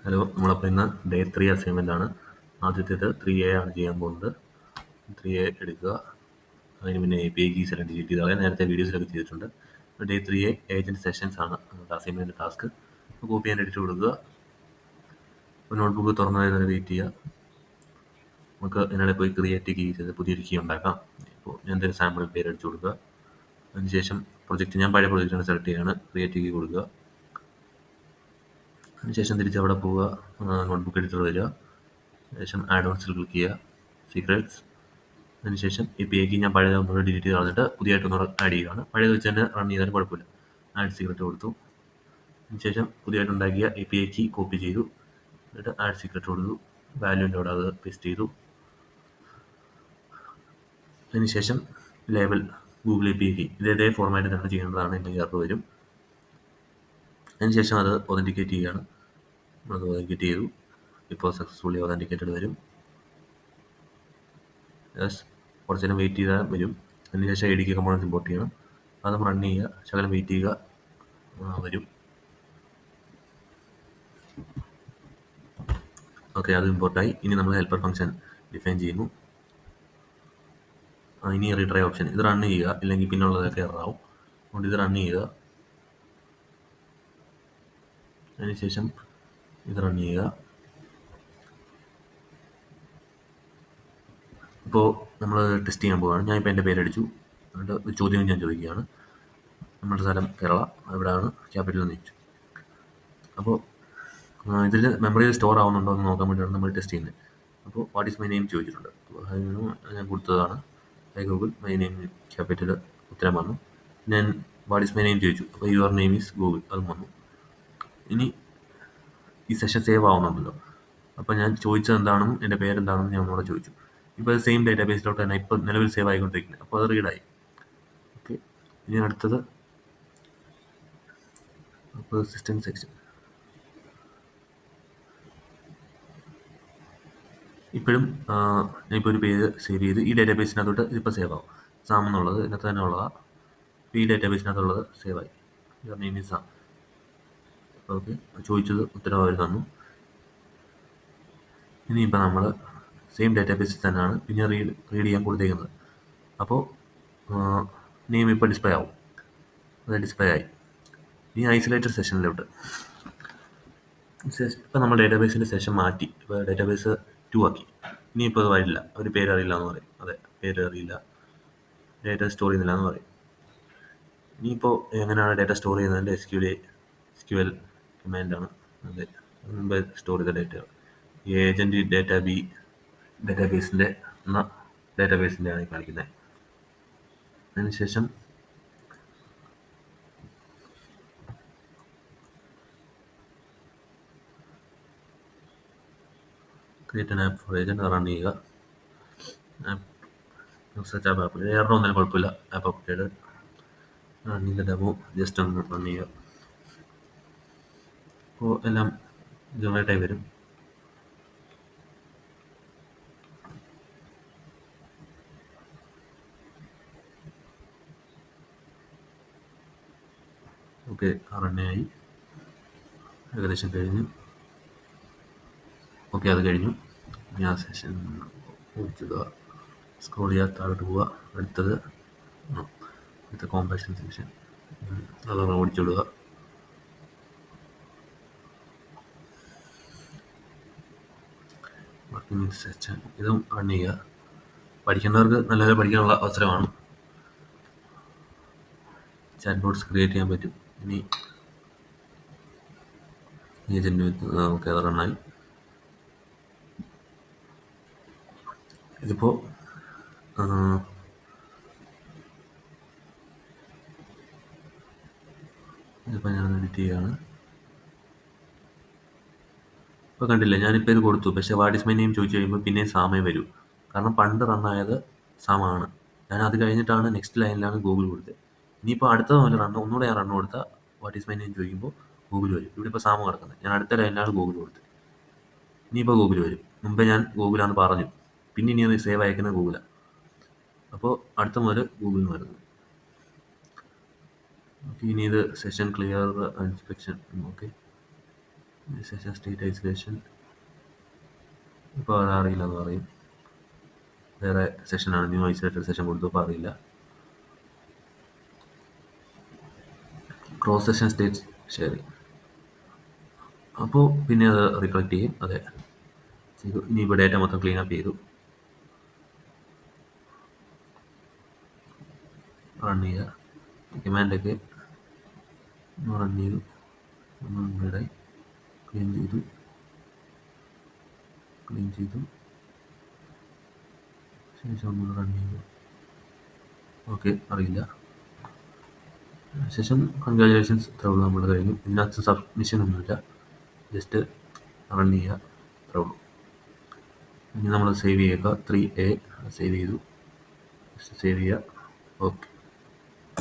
Hello, നമ്മളപ്പോൾ ഇന്ന് day 3 assignment ആണ്. ആദ്യത്തേത് 3A ആണ് ചെയ്യാൻ പോകുന്നത്. 3A എടുക്കുക. അതിന് പിന്നെ API കീ സെലക്ട് ഡിലീറ്റ് ചെയ്താൽ നേരത്തെ വീഡിയോസിലൊക്കെ ചെയ്തിട്ടുണ്ട്. ഡേ 3A ഏജൻറ്റ് സെഷൻസ് ആണ് നമ്മുടെ അസൈൻമെൻറ്റ് ടാസ്ക്. കോപ്പി ചെയ്യാൻ എഡിറ്റ് കൊടുക്കുക. നോട്ട്ബുക്ക് തുറന്നു വരുന്നത് വെയിറ്റ് ചെയ്യുക. നമുക്ക് ഇതിനിടെ പോയി ക്രിയേറ്റ് കീ ചെയ്ത് പുതിയൊരു കീ ഉണ്ടാക്കാം. ഇപ്പോൾ ഞാൻ എന്തെങ്കിലും സാമ്പിൾ പേര് അടിച്ചു കൊടുക്കുക. അതിനുശേഷം ഞാൻ പഴയ പ്രൊജക്റ്റാണ് സെലക്ട് ചെയ്യുകയാണ്. ക്രിയേറ്റ് കീ കൊടുക്കുക. അതിനുശേഷം തിരിച്ച് അവിടെ പോവുക, നോട്ട്ബുക്ക് എഡിറ്റർ വരിക, ശേഷം ആഡ് ഓൺസിൽ ക്ലിക്ക് ചെയ്യുക, സീക്രറ്റ്സ്. അതിനുശേഷം API കീ ഞാൻ പഴയത് ഒന്നുകൂടെ ഡിലീറ്റ് ചെയ്ത് കളഞ്ഞിട്ട് പുതിയതായിട്ടൊന്നുകൂടെ ആഡ് ചെയ്യുകയാണ്. പഴയത് വെച്ച് തന്നെ റൺ ചെയ്താലും കുഴപ്പമില്ല. ആഡ് സീക്രറ്റ് കൊടുത്തു. അതിനുശേഷം പുതിയതായിട്ടുണ്ടാക്കിയ API കീ കോപ്പി ചെയ്തു, എന്നിട്ട് ആഡ് സീക്രറ്റ് കൊടുത്തു, വാല്യൂവിൻ്റെ അവിടെ അത് പേസ്റ്റ് ചെയ്തു. അതിനുശേഷം ലേബൽ ഗൂഗിൾ API കീ ഇതേ ഫോർമാറ്റിൽ തന്നെ ചെയ്യേണ്ടതാണ്, അല്ലെങ്കിൽ എറർ വരും. അതിനുശേഷം അത് ഒതൻറ്റിക്കേറ്റ് ചെയ്യുകയാണ്. അത് ഒതൻറ്റിക്കേറ്റ് ചെയ്തു. ഇപ്പോൾ സക്സസ്ഫുള്ളി ഒതൻറ്റിക്കേറ്റഡ് വരും. കുറച്ച് നേരം വെയിറ്റ് ചെയ്താൽ വരും. അതിനുശേഷം ADK കമ്പോണൻസ് ഇമ്പോർട്ട് ചെയ്യണം. അത് റൺ ചെയ്യുക, ശകലം വെയിറ്റ് ചെയ്യുക, വരും. ഓക്കെ, അത് ഇമ്പോർട്ടായി. ഇനി നമ്മൾ ഹെൽപ്പർ ഫംഗ്ഷൻ ഡിഫൈൻ ചെയ്യുന്നു. ഇനി റീട്രൈ ഓപ്ഷൻ ഇത് റൺ ചെയ്യുക, ഇല്ലെങ്കിൽ പിന്നുള്ളതൊക്കെ എറർ ആവും. അതുകൊണ്ട് ഇത് റൺ ചെയ്യുക. അതിനുശേഷം ഇത് റൺ ചെയ്യുക. ഇപ്പോൾ നമ്മൾ ടെസ്റ്റ് ചെയ്യാൻ പോവുകയാണ്. ഞാനിപ്പോൾ എൻ്റെ പേരടിച്ചു, എന്നിട്ട് ഒരു ചോദ്യം ഞാൻ ചോദിക്കുകയാണ്. നമ്മുടെ സ്ഥലം കേരള, എവിടെയാണ് ക്യാപിറ്റൽ എന്ന് ചോദിച്ചു. അപ്പോൾ ഇതിൽ മെമ്മറിയിൽ സ്റ്റോർ ആവുന്നുണ്ടോ എന്ന് നോക്കാൻ വേണ്ടിയാണ് നമ്മൾ ടെസ്റ്റ് ചെയ്യുന്നത്. അപ്പോൾ വാട്ട് ഈസ് മൈ നെയിം ചോദിച്ചിട്ടുണ്ട്. അപ്പോൾ ഞാൻ കൊടുത്തതാണ് high Google my name capital, ഉത്തരം വന്നു. ഞാൻ വാട്ട് ഈസ് മൈ നെയിം ചോദിച്ചു, അപ്പോൾ യുവർ നെയിം ഈസ് ഗൂഗിൾ, അതും വന്നു. ഇനി ഈ സെഷൻ സേവ് ആവുന്നുണ്ടല്ലോ. അപ്പോൾ ഞാൻ ചോദിച്ചത് എന്താണെന്നും എൻ്റെ പേരെന്താണെന്നും ഞാൻ ഒന്നുകൂടെ ചോദിച്ചു. ഇപ്പോൾ അത് സെയിം ഡേറ്റാബേസിലോട്ട് തന്നെ ഇപ്പോൾ നിലവിൽ സേവ് ആയിക്കൊണ്ടിരിക്കുന്നത്. അപ്പോൾ അത് റീഡായി. ഓക്കെ, ഇനി അടുത്തത് പെർസിസ്റ്റൻസ് സെക്ഷൻ. ഇപ്പോഴും ഞാനിപ്പോൾ ഒരു പേര് സേവ് ചെയ്ത് ഈ ഡേറ്റാബേസിനകത്തോട്ട് ഇതിപ്പോൾ സേവ് ആവും. സാം എന്നുള്ളത് ഇതിനകത്ത് തന്നെ ഉള്ളതാണ്. ഈ ഡേറ്റാബേസിനകത്തുള്ളത് സേവായി. Your name is Sam. Okay, ചോദിച്ചത് ഉത്തരം അവർ തന്നു. ഇനിയിപ്പോൾ നമ്മൾ സെയിം ഡേറ്റാബേസിൽ തന്നെയാണ് പിന്നെ റീഡ് ചെയ്യാൻ കൊടുത്തേക്കുന്നത്. അപ്പോൾ നെയിം ഇപ്പോൾ ഡിസ്പ്ലേ ആവും. അത് ഡിസ്പ്ലേ ആയി. ഇനി ഐസൊലേറ്റഡ് സെഷനിലോട്ട്. ഇപ്പോൾ നമ്മൾ ഡേറ്റാബേസിൻ്റെ സെഷൻ മാറ്റി. ഇപ്പോൾ ഡേറ്റാബേസ് 2 ആക്കി. ഇനിയിപ്പോൾ അത് വരില്ല, ഒരു പേര് അറിയില്ല എന്ന് പറയും. അതെ, പേര് അറിയില്ല, ഡേറ്റ സ്റ്റോർ ചെയ്യുന്നില്ല എന്ന് പറയും. ഇനിയിപ്പോൾ എങ്ങനെയാണ് ഡേറ്റ സ്റ്റോർ ചെയ്യുന്നതിൻ്റെ SQL കമാൻഡാണ്. അതെ, മുമ്പ് സ്റ്റോർ ചെയ്ത ഡേറ്റകൾ ഈ ഏജൻറ്റ് ഡേറ്റാബേസിൻ്റെ ഡേറ്റാബേസിൻ്റെയാണ് കാണിക്കുന്നത്. അതിനുശേഷം create an app four agent run ചെയ്യുക. സെർച്ച് ആപ്പ് എറർ ഒന്നും കുഴപ്പമില്ല. ആപ്പ് അപ്ഡേറ്റ് റണ്ണിൻ്റെ ഡെമോ ജസ്റ്റ് ഒന്ന് റൺ ചെയ്യുക. അപ്പോൾ എല്ലാം ജനറേറ്റായി വരും. ഓക്കെ, റണ്ണായി, ഏകദേശം കഴിഞ്ഞു. ഓക്കെ, അത് കഴിഞ്ഞു. ഞാൻ സെഷൻ ഓടിച്ചിടുക, സ്ക്രോൾ ചെയ്യുക, താഴോട്ട് പോവുക. അടുത്ത കോമ്പാക്ഷൻ സെക്ഷൻ അതൊന്ന് ഓടിച്ചിടുക. വർക്കിംഗ് സെക്ഷൻ ഇതും റൺ ചെയ്യുക. പഠിക്കേണ്ടവർക്ക് നല്ലപോലെ പഠിക്കാനുള്ള അവസരമാണ്. ചാറ്റ് ബോട്ട്സ് ക്രിയേറ്റ് ചെയ്യാൻ പറ്റും. ഇനി ഏജൻറ്റ് ഓക്കെ, അത് റണ്ണായി. ഇതിപ്പോൾ ഞാൻ എഡിറ്റ് ചെയ്യുകയാണ്. ഇപ്പോൾ കണ്ടില്ല, ഞാനിപ്പോൾ ഇത് കൊടുത്തു. പക്ഷേ വാട്ട് ഈസ് മൈ നെയിം ചോദിച്ചു കഴിയുമ്പോൾ പിന്നെയും സാമേ വരൂ. കാരണം പണ്ട് റണ്ണായത് സാമാണ്. ഞാൻ അത് കഴിഞ്ഞിട്ടാണ് നെക്സ്റ്റ് ലൈനിലാണ് ഗൂഗിൾ കൊടുത്തത്. ഇനിയിപ്പോൾ അടുത്ത പോലെ ഒന്നുകൂടെ ഞാൻ റണ്ണ് കൊടുത്താൽ വാട്ട് ഈസ് മൈ നെയിം ചോദിക്കുമ്പോൾ ഗൂഗിൾ വരും. ഇവിടെ ഇപ്പോൾ സാമ കിടക്കുന്നത്. ഞാൻ അടുത്ത ലൈനിലാണ് ഗൂഗിൾ കൊടുത്തത്. ഇനിയിപ്പോൾ ഗൂഗിൾ വരും. മുമ്പേ ഞാൻ ഗൂഗിളാന്ന് പറഞ്ഞു, പിന്നെ ഇനി അത് സേവ് അയക്കുന്നത് ഗൂഗിളാണ്. അപ്പോൾ അടുത്ത മുതൽ ഗൂഗിളിൽ നിന്ന് വരുന്നത്. ഓക്കെ, ഇനി ഇത് session clear inspection. Okay, session state isolation ഇപ്പോൾ അത് അറിയില്ല എന്ന് പറയും. വേറെ സെഷനാണ്, ന്യൂ ഐസൊലേറ്റഡ് സെഷൻ കൊടുത്തു, അപ്പോൾ അറിയില്ല. ക്രോസ് സെഷൻ സ്റ്റേറ്റ് ഷെയറിങ്, അപ്പോൾ പിന്നെ അത് റിഫ്ലക്റ്റ് ചെയ്യും. അതെ ചെയ്തു. ഇനിയിപ്പോൾ ഡേറ്റ മൊത്തം ക്ലീൻ അപ്പ് ചെയ്തു. റൺ ചെയ്യുക. കമാൻഡൊക്കെ റൺ ചെയ്തു. ഇവിടെ ക്ലീൻ ചെയ്തു. ശേഷം ഒന്നുകൂടെ റൺ ചെയ്തു. ഓക്കെ, അറിയില്ല. ശേഷം കൺഗ്രാജുലേഷൻസ്, ഇത്രേ ഉള്ളൂ, നമ്മൾ കഴിഞ്ഞു. ഇതിനകത്ത് സബ്മിഷൻ ഒന്നുമില്ല, ജസ്റ്റ് റൺ ചെയ്യുക, ഇത്രേ ഉള്ളൂ. ഇനി നമ്മൾ സേവ് ചെയ്യുക. 3A സേവ് ചെയ്തു. സേവ് ചെയ്യുക. ഓക്കെ.